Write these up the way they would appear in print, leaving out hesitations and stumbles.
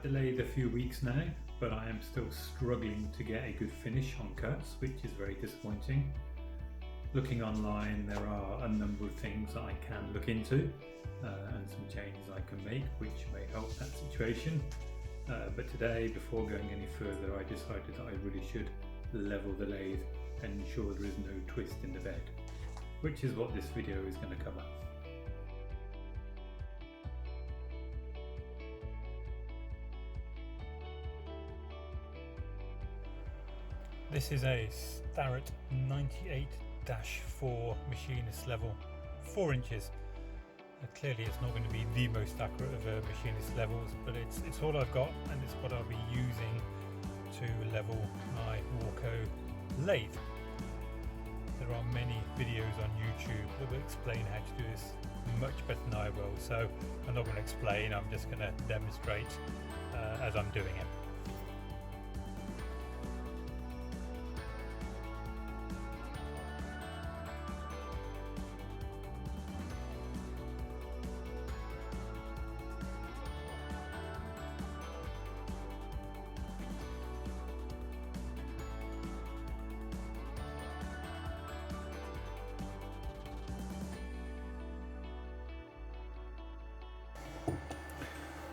had the lathe a few weeks now, but I am still struggling to get a good finish on cuts, which is very disappointing. Looking online, there are a number of things that I can look into and some changes I can make which may help that situation. But today, before going any further, I decided that I really should level the lathe and ensure there is no twist in the bed, which is what this video is going to cover. This is a Starrett 98-4 machinist level, 4 inches. Clearly it's not going to be the most accurate of machinist levels, but it's all I've got, and it's what I'll be using to level my Warco lathe. There are many videos on YouTube that will explain how to do this much better than I will, so I'm not going to explain, I'm just going to demonstrate as I'm doing it.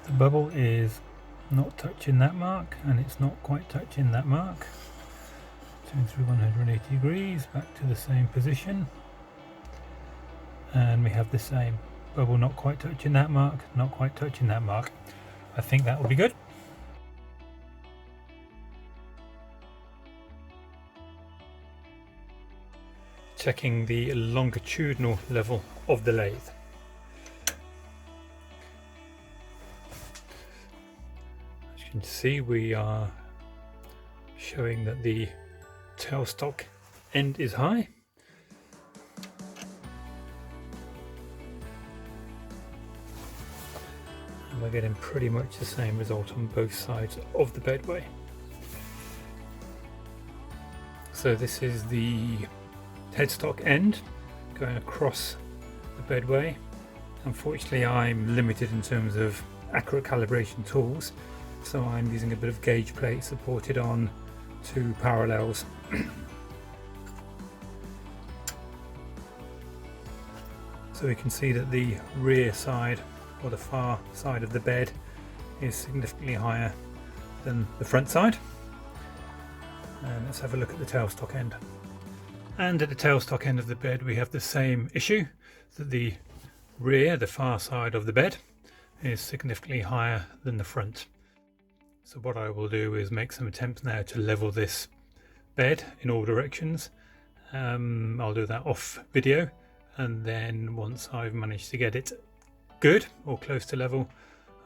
The bubble is not touching that mark, and it's not quite touching that mark. Turn through 180 degrees back to the same position, and we have the same bubble not quite touching that mark, not quite touching that mark. I think that will be good. Checking the longitudinal level of the lathe. As you can see, we are showing that the tailstock end is high. And we're getting pretty much the same result on both sides of the bedway. So this is the headstock end going across the bedway. Unfortunately, I'm limited in terms of accurate calibration tools, so I'm using a bit of gauge plate supported on 2 parallels. So we can see that the rear side, or the far side of the bed, is significantly higher than the front side. And let's have a look at the tailstock end. And at the tailstock end of the bed we have the same issue, that the rear, the far side of the bed, is significantly higher than the front. So what I will do is make some attempts now to level this bed in all directions. I'll do that off video, and then once I've managed to get it good or close to level,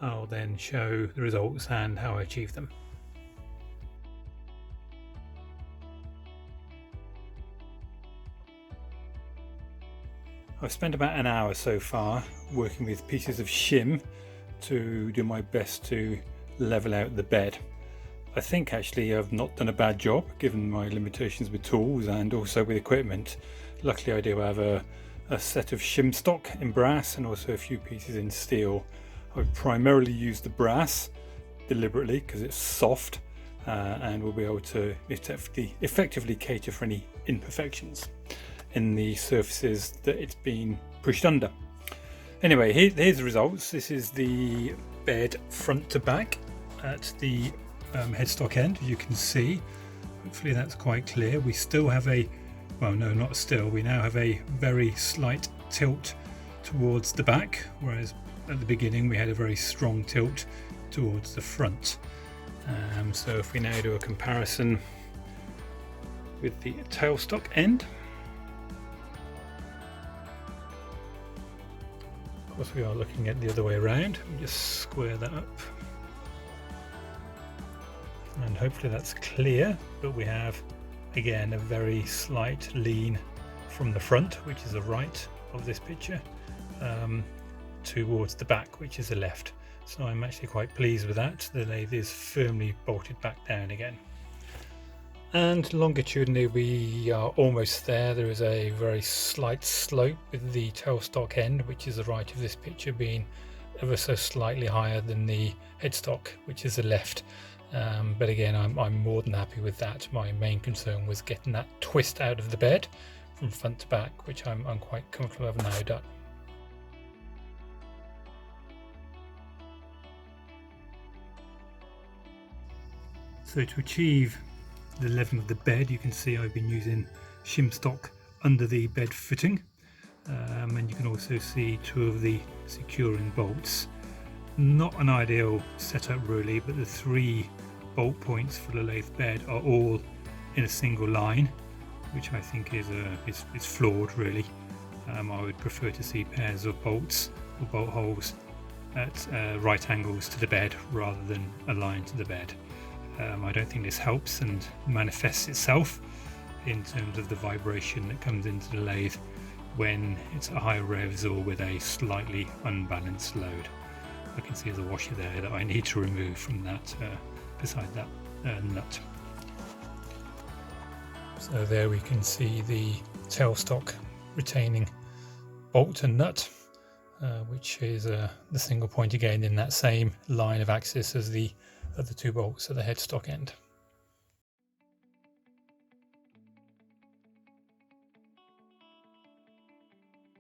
I'll then show the results and how I achieve them. I've spent about an hour so far working with pieces of shim to do my best to level out the bed. I think actually I've not done a bad job given my limitations with tools and also with equipment. Luckily I do have a set of shim stock in brass and also a few pieces in steel. I've primarily used the brass deliberately because it's soft and will be able to effectively cater for any imperfections in the surfaces that it's been pushed under. Anyway, here's the results. This is the bed front to back at the headstock end, as you can see. Hopefully that's quite clear. We still have a, well no, not still, we now have a very slight tilt towards the back, whereas at the beginning we had a very strong tilt towards the front. So if we now do a comparison with the tailstock end, of course we are looking at the other way around. Let me just square that up, and hopefully that's clear, but we have again a very slight lean from the front, which is the right of this picture, towards the back, which is the left. So I'm actually quite pleased with that. The lathe is firmly bolted back down again. And longitudinally we are almost there. There is a very slight slope with the tailstock end, which is the right of this picture, being ever so slightly higher than the headstock, which is the left. But again, I'm more than happy with that. My main concern was getting that twist out of the bed from front to back, which I'm quite comfortable of now done. So to achieve the leveling of the bed, you can see I've been using shim stock under the bed footing, and you can also see two of the securing bolts. Not an ideal setup really, but the 3 bolt points for the lathe bed are all in a single line, which I think is flawed really. I would prefer to see pairs of bolts or bolt holes at right angles to the bed rather than a line to the bed. I don't think this helps and manifests itself in terms of the vibration that comes into the lathe when it's at high revs or with a slightly unbalanced load. I can see there's a washer there that I need to remove from that beside that nut. So there we can see the tailstock retaining bolt and nut, which is the single point again in that same line of axis as the other 2 bolts at the headstock end.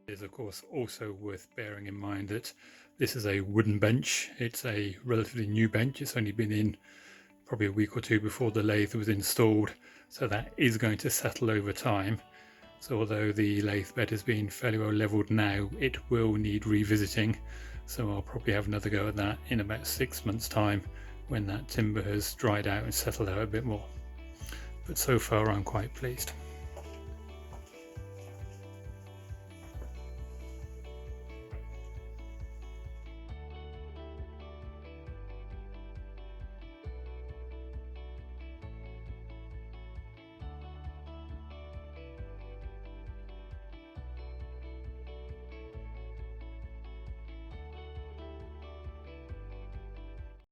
It is of course also worth bearing in mind that this is a wooden bench. It's a relatively new bench. It's only been in probably a week or 2 before the lathe was installed, so that is going to settle over time. So although the lathe bed has been fairly well levelled now, it will need revisiting, so I'll probably have another go at that in about 6 months' time when that timber has dried out and settled out a bit more. But so far I'm quite pleased.